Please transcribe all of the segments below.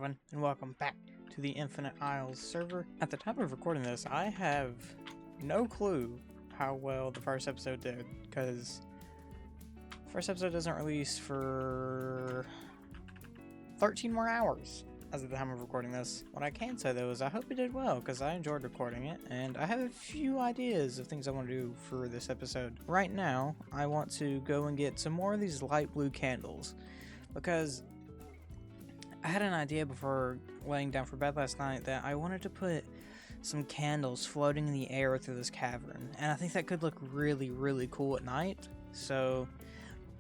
everyone, and welcome back to the Infinite Isles server. At the time of recording this, I have no clue how well the first episode did, because the first episode doesn't release for 13 more hours as of the time of recording this. What I can say though is I hope it did well, because I enjoyed recording it, and I have a few ideas of things I want to do for this episode. Right now, I want to go and get some more of these light blue candles, because I had an idea before laying down for bed last night that I wanted to put some candles floating in the air through this cavern, and I think that could look really, really cool at night. So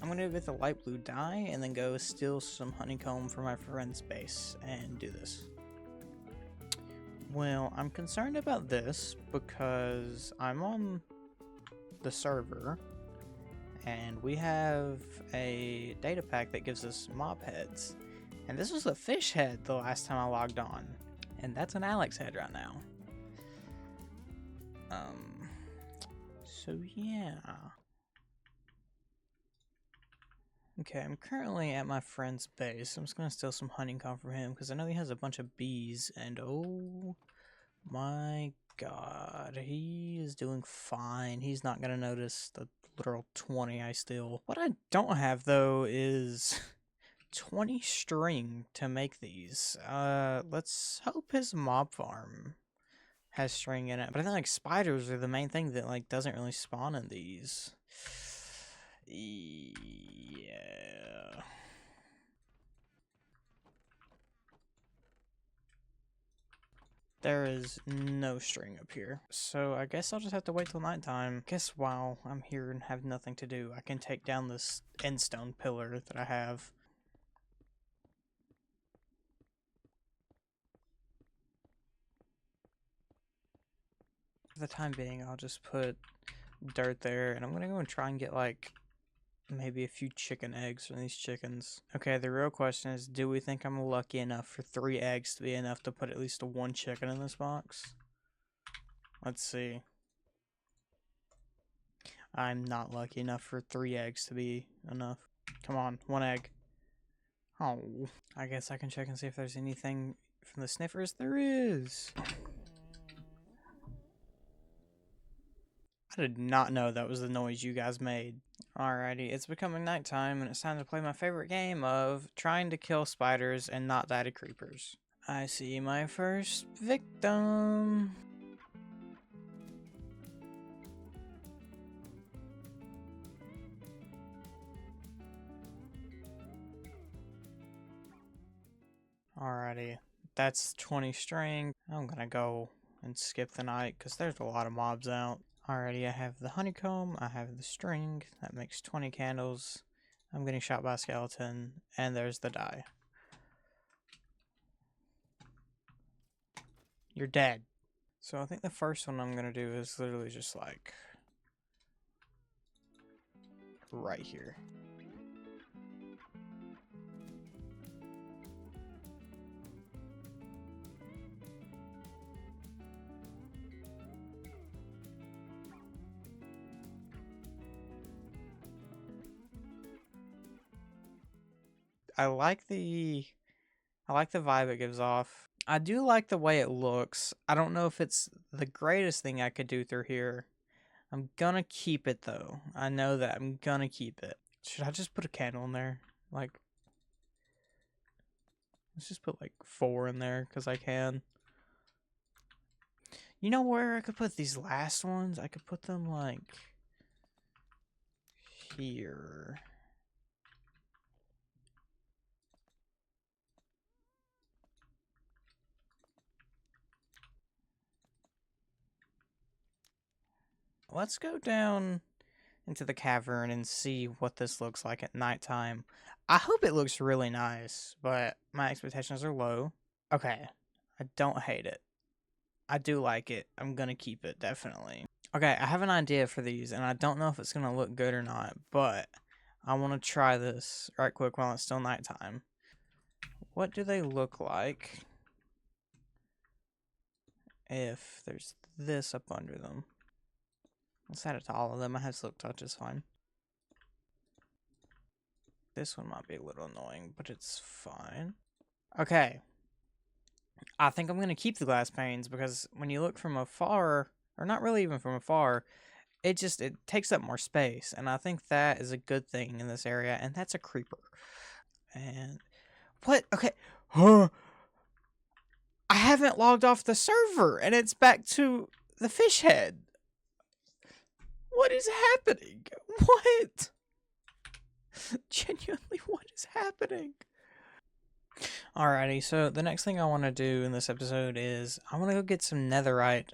I'm going to get the light blue dye and then go steal some honeycomb from my friend's base and do this. Well, I'm concerned about this because I'm on the server and we have a data pack that gives us mob heads. And this was a fish head the last time I logged on. And that's an Alex head right now. So yeah. Okay, I'm currently at my friend's base. I'm just gonna steal some honeycomb from him because I know he has a bunch of bees, and oh my god, he is doing fine. He's not gonna notice the literal 20 I steal. What I don't have though is 20 string to make these. Let's hope his mob farm has string in it. But I think like spiders are the main thing that like doesn't really spawn in these. Yeah. There is no string up here. So I guess I'll just have to wait till nighttime. Guess while I'm here and have nothing to do, I can take down this endstone pillar that I have. For the time being, I'll just put dirt there, and I'm gonna go and try and get like maybe a few chicken eggs from these chickens. Okay, the real question is, do we think I'm lucky enough for 3 eggs to be enough to put at least 1 chicken in this box? Let's see. I'm not lucky enough for 3 eggs to be enough. Come on, 1 egg. Oh, I guess I can check and see if there's anything from the sniffers. There is. I did not know that was the noise you guys made. Alrighty, it's becoming nighttime and it's time to play my favorite game of trying to kill spiders and not die to creepers. I see my first victim. Alrighty, that's 20 string. I'm gonna go and skip the night because there's a lot of mobs out. Alrighty, I have the honeycomb, I have the string, that makes 20 candles. I'm getting shot by a skeleton, and there's the dye. You're dead. So I think the first one I'm gonna do is literally just like right here. I like the vibe it gives off. I do like the way it looks. I don't know if it's the greatest thing I could do through here. I'm gonna keep it though. I know that. I'm gonna keep it. Should I just put a candle in there? Like, let's just put like 4 in there because I can. You know where I could put these last ones? I could put them like here. Let's go down into the cavern and see what this looks like at nighttime. I hope it looks really nice, but my expectations are low. Okay, I don't hate it. I do like it. I'm gonna keep it, definitely. Okay, I have an idea for these, and I don't know if it's gonna look good or not, but I want to try this right quick while it's still nighttime. What do they look like if there's this up under them? Let's add it to all of them. I have silk touch, is fine. This one might be a little annoying, but it's fine. Okay, I think I'm going to keep the glass panes because when you look from afar, or not really even from afar, it takes up more space. And I think that is a good thing in this area. And that's a creeper. And what? Okay. I haven't logged off the server and it's back to the fish head. What is happening? What? Genuinely, what is happening? Alrighty, so the next thing I want to do in this episode is I want to go get some netherite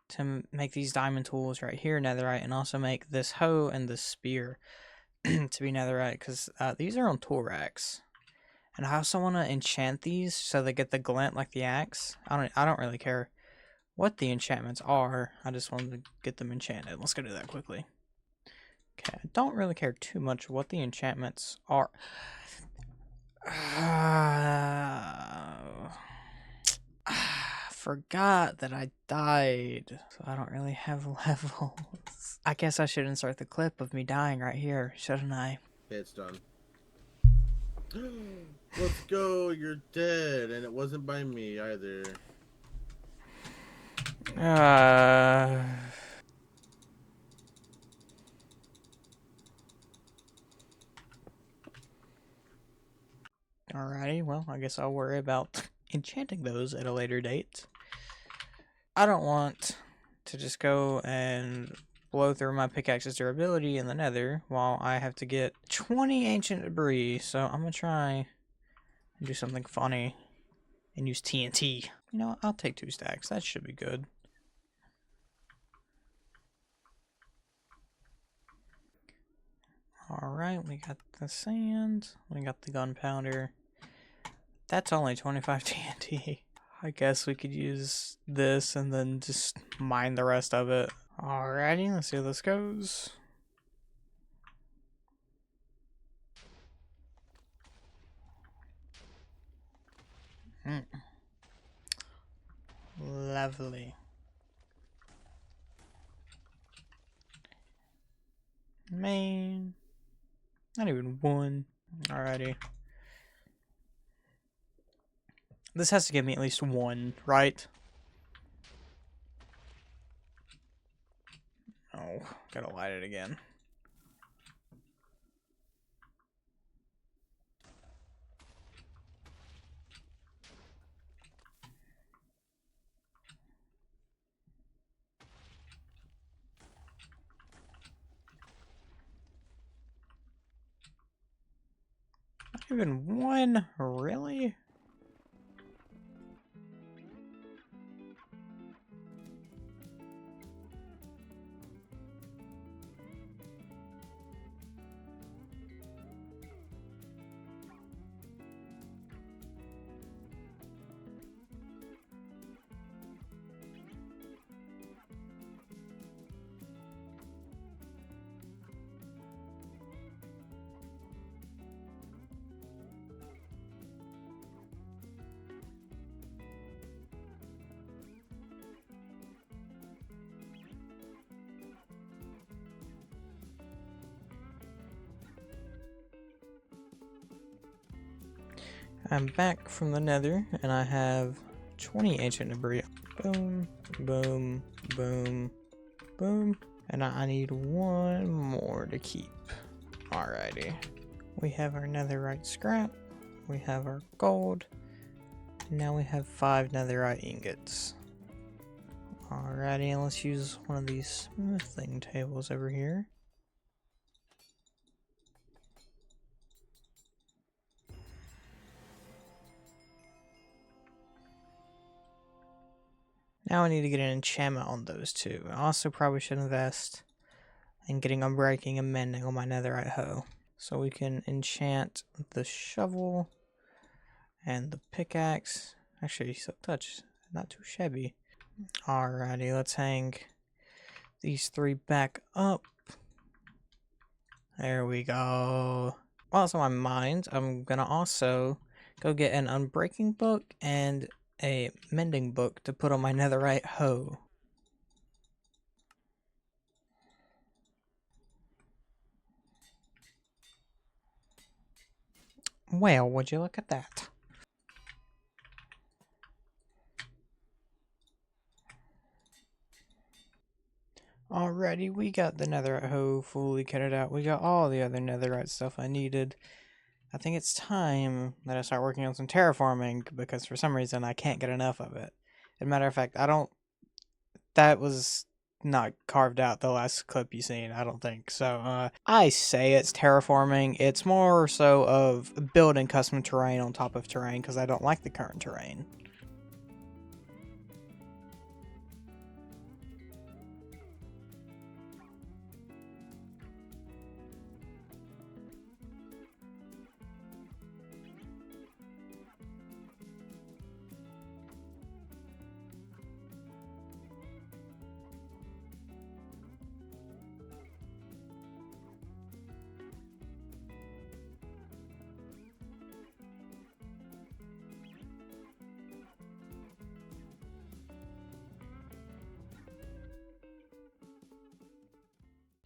to make these diamond tools right here, netherite, and also make this hoe and this spear to be netherite, because these are on tool racks. And I also want to enchant these so they get the glint like the axe. I don't really care what the enchantments are. I just wanted to get them enchanted. Let's go do that quickly. Okay, I don't really care too much what the enchantments are. Forgot that I died, so I don't really have levels. I guess I should insert the clip of me dying right here, shouldn't I? Okay, it's done. Let's go, you're dead, and it wasn't by me either. Alrighty, well, I guess I'll worry about enchanting those at a later date. I don't want to just go and blow through my pickaxe's durability in the nether while I have to get 20 ancient debris, so I'm gonna try and do something funny and use TNT. You know what? I'll take 2 stacks. That should be good. Alright, we got the sand. We got the gunpowder. That's only 25 TNT. I guess we could use this and then just mine the rest of it. Alrighty, let's see how this goes. Lovely. Man. Not even one. Alrighty. This has to give me at least 1, right? Oh, gotta light it again. Not even 1? Really? I'm back from the nether, and I have 20 ancient debris. Boom, boom, boom, boom. And I need 1 more to keep. Alrighty. We have our netherite scrap. We have our gold. And now we have 5 netherite ingots. Alrighty, and let's use one of these smithing tables over here. Now I need to get an enchantment on those 2. I also probably should invest in getting unbreaking and mending on my netherite hoe. So we can enchant the shovel and the pickaxe. Actually, silk touch, not too shabby. Alrighty, let's hang these 3 back up. There we go. While it's on my mind, I'm gonna also go get an unbreaking book and a mending book to put on my netherite hoe. Well, would you look at that? Alrighty, we got the netherite hoe fully kitted out. We got all the other netherite stuff I needed. I think it's time that I start working on some terraforming because for some reason I can't get enough of it. As a matter of fact, that was not carved out the last clip you seen, I don't think. So, I say it's terraforming. It's more so of building custom terrain on top of terrain because I don't like the current terrain.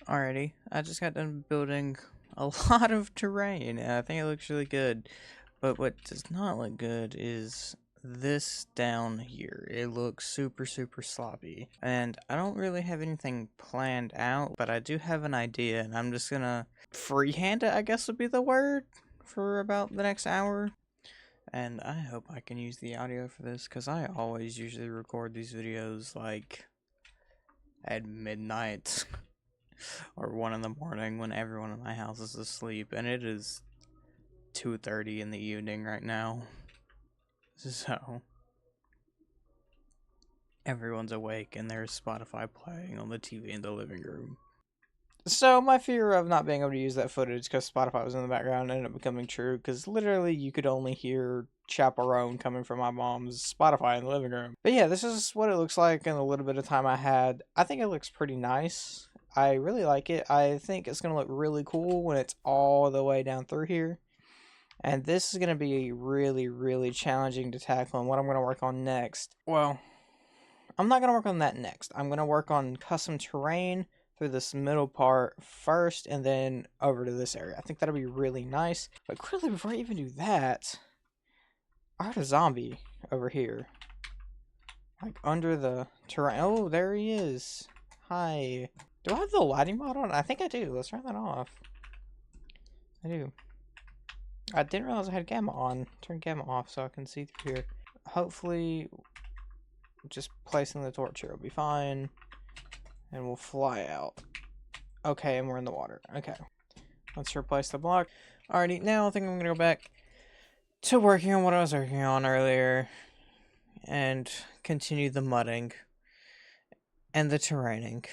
Alrighty, I just got done building a lot of terrain, and I think it looks really good. But what does not look good is this down here. It looks super, super sloppy. And I don't really have anything planned out, but I do have an idea, and I'm just gonna freehand it, I guess would be the word, for about the next hour. And I hope I can use the audio for this, because I always usually record these videos, like, at midnight. Or 1 in the morning when everyone in my house is asleep, and it is 2:30 in the evening right now. So everyone's awake and there's Spotify playing on the TV in the living room. So my fear of not being able to use that footage because Spotify was in the background ended up becoming true, because literally you could only hear Chaperone coming from my mom's Spotify in the living room. But yeah, this is what it looks like in the little bit of time I had. I think it looks pretty nice. I really like it. I think it's going to look really cool when it's all the way down through here. And this is going to be really, really challenging to tackle. And what I'm going to work on next, well, I'm not going to work on that next. I'm going to work on custom terrain through this middle part first and then over to this area. I think that'll be really nice. But quickly, before I even do that, I heard a zombie over here. Like under the terrain. Oh, there he is. Hi. Do I have the lighting mod on? I think I do. Let's turn that off. I do. I didn't realize I had gamma on. Turn gamma off so I can see through here. Hopefully, just placing the torch here will be fine. And we'll fly out. Okay, and we're in the water. Okay. Let's replace the block. Alrighty, now I think I'm going to go back to working on what I was working on earlier. And continue the mudding. And the terraining.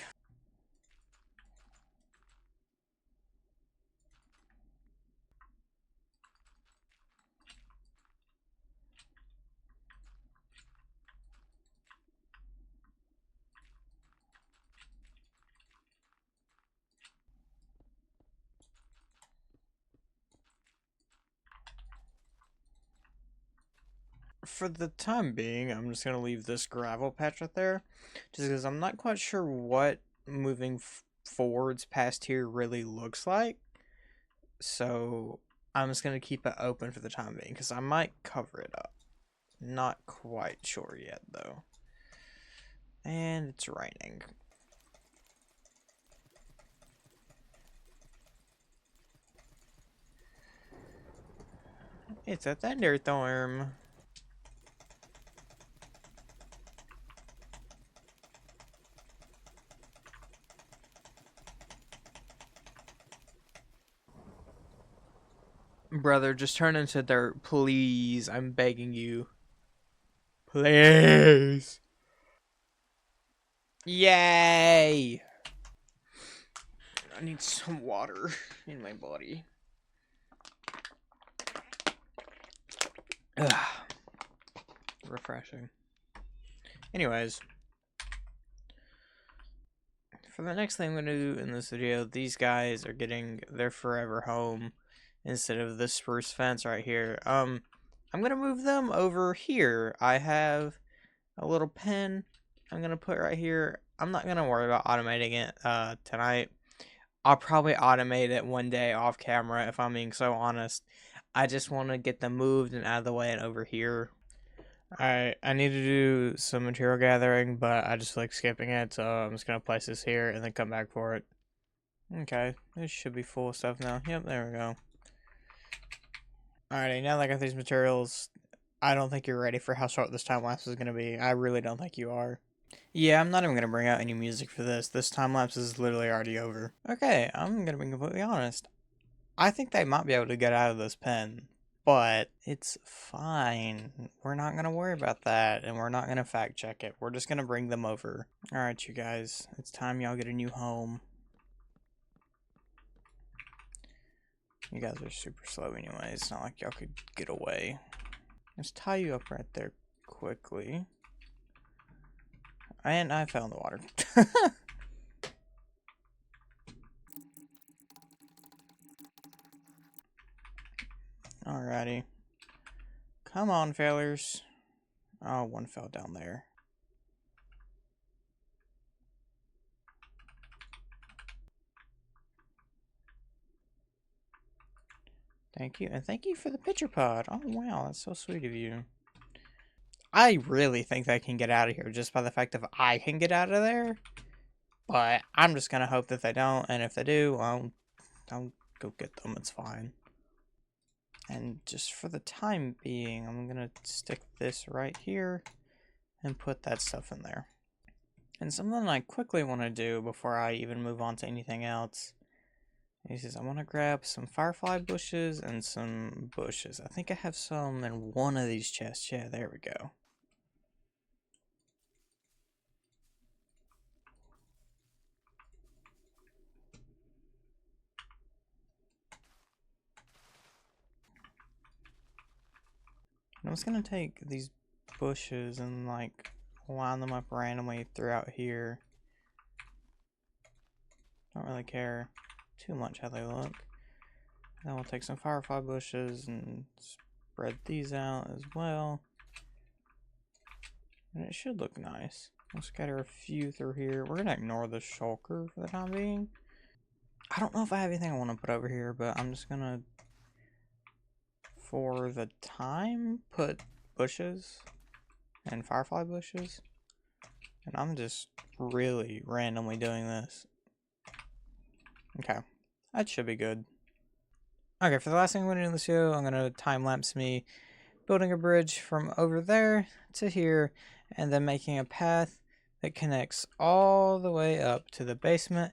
For the time being, I'm just going to leave this gravel patch right there. Just because I'm not quite sure what moving forwards past here really looks like. So I'm just going to keep it open for the time being. Because I might cover it up. Not quite sure yet, though. And it's raining. It's a thunderstorm. Brother, just turn into dirt, please. I'm begging you. Please. Yay! I need some water in my body. Ugh. Refreshing. Anyways. For the next thing I'm going to do in this video, these guys are getting their forever home instead of the spruce fence right here. I'm going to move them over here. I have a little pen I'm going to put right here. I'm not going to worry about automating it tonight. I'll probably automate it one day off camera if I'm being so honest. I just want to get them moved and out of the way and over here. Alright, I need to do some material gathering, but I just like skipping it, so I'm just gonna place this here and then come back for it. Okay, this should be full of stuff now. Yep, there we go. Alrighty, now that I got these materials, I don't think you're ready for how short this time lapse is gonna be. I really don't think you are. Yeah, I'm not even gonna bring out any music for this. This time lapse is literally already over. Okay, I'm gonna be completely honest. I think they might be able to get out of this pen, but it's fine. We're not going to worry about that, and we're not going to fact check it. We're just going to bring them over. Alright, you guys. It's time y'all get a new home. You guys are super slow anyway. It's not like y'all could get away. Let's tie you up right there quickly. And I fell in the water. Alrighty. Come on, failures. Oh, one fell down there. Thank you. And thank you for the picture pod. Oh, wow. That's so sweet of you. I really think they can get out of here just by the fact that I can get out of there. But I'm just going to hope that they don't. And if they do, I'll go get them. It's fine. And just for the time being, I'm going to stick this right here and put that stuff in there. And something I quickly want to do before I even move on to anything else is I want to grab some firefly bushes and some bushes. I think I have some in one of these chests. Yeah, there we go. I'm just gonna take these bushes and like line them up randomly throughout here. Don't really care too much how they look. Then we'll take some firefly bushes and spread these out as well. And it should look nice. We'll scatter a few through here. We're gonna ignore the shulker for the time being. I don't know if I have anything I want to put over here, but I'm just gonna, for the time, put bushes and firefly bushes. And I'm just really randomly doing this. Okay, that should be good. Okay, for the last thing I'm going to do in this video, I'm going to time-lapse me building a bridge from over there to here, and then making a path that connects all the way up to the basement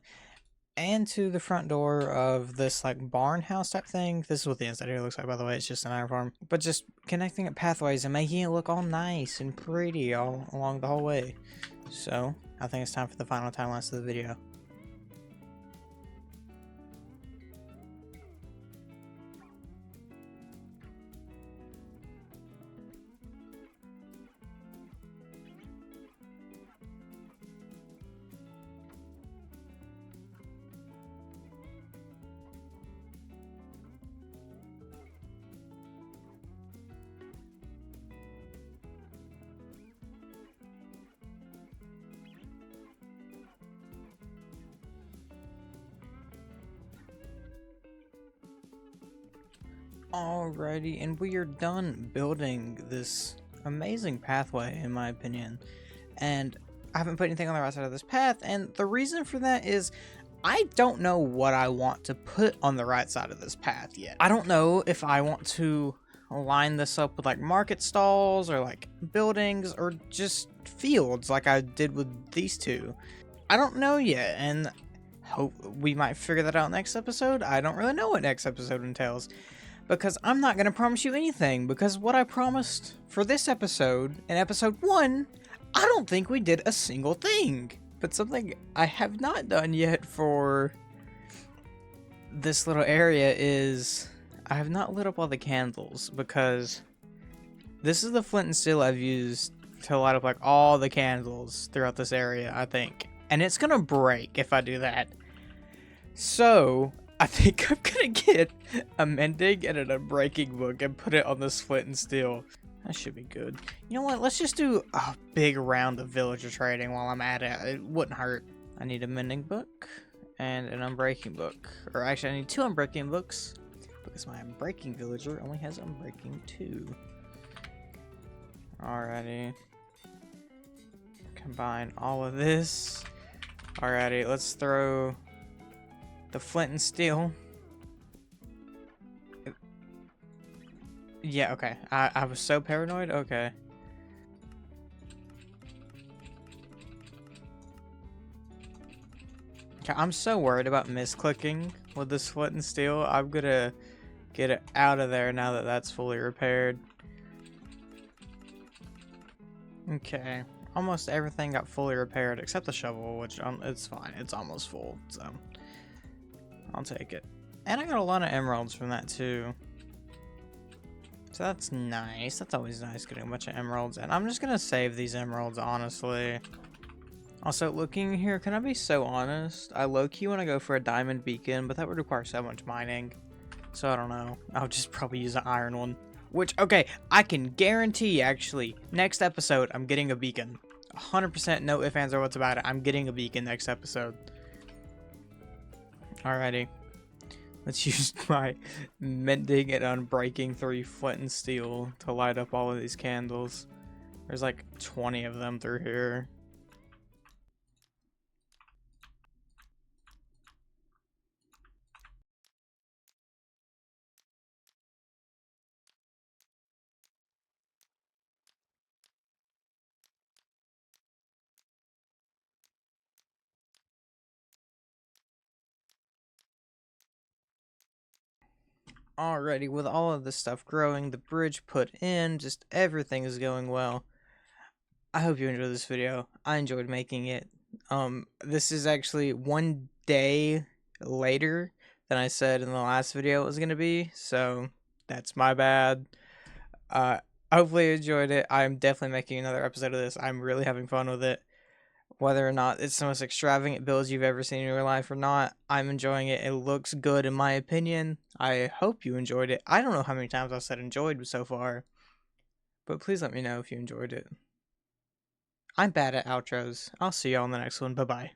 and to the front door of this like barn house type thing. This is what the inside here looks like, by the way. It's just an iron farm, but just connecting it pathways and making it look all nice and pretty all along the whole way. So I think it's time for the final time lapse of the video. Alrighty, and we are done building this amazing pathway, in my opinion. And I haven't put anything on the right side of this path, and the reason for that is I don't know what I want to put on the right side of this path yet. I don't know if I want to line this up with like market stalls or like buildings or just fields like I did with these two. I don't know yet, and hope we might figure that out next episode. I don't really know what next episode entails, because I'm not going to promise you anything, because what I promised for this episode, in episode 1, I don't think we did a single thing. But something I have not done yet for this little area is I have not lit up all the candles, because this is the flint and steel I've used to light up like all the candles throughout this area, I think. And it's going to break if I do that. So I think I'm gonna get a mending and an unbreaking book and put it on this flint and steel. That should be good. You know what? Let's just do a big round of villager trading while I'm at it. It wouldn't hurt. I need a mending book and an unbreaking book. Or actually, I need 2 unbreaking books because my unbreaking villager only has unbreaking 2. Alrighty. Combine all of this. Alrighty, let's throw the flint and steel. Yeah, okay. I was so paranoid. Okay. Okay, I'm so worried about misclicking with this flint and steel. I'm gonna get it out of there now that that's fully repaired. Okay. Almost everything got fully repaired except the shovel, which it's fine. It's almost full, so I'll take it. And I got a lot of emeralds from that too. So that's nice. That's always nice getting a bunch of emeralds. And I'm just gonna save these emeralds, honestly. Also, looking here, can I be so honest? I low-key want to go for a diamond beacon, but that would require so much mining. So I don't know. I'll just probably use an iron one. Which, okay, I can guarantee, actually, next episode, I'm getting a beacon. 100% no ifs, ands, or what's about it. I'm getting a beacon next episode. Alrighty. Let's use my mending and unbreaking 3 flint and steel to light up all of these candles. There's like 20 of them through here. Alrighty, with all of this stuff growing, the bridge put in, just everything is going well. I hope you enjoyed this video. I enjoyed making it. This is actually 1 day later than I said in the last video it was gonna be, so that's my bad. Hopefully you enjoyed it. I'm definitely making another episode of this. I'm really having fun with it. Whether or not it's the most extravagant builds you've ever seen in your life or not, I'm enjoying it. It looks good in my opinion. I hope you enjoyed it. I don't know how many times I've said enjoyed so far, but please let me know if you enjoyed it. I'm bad at outros. I'll see y'all in the next one. Bye-bye.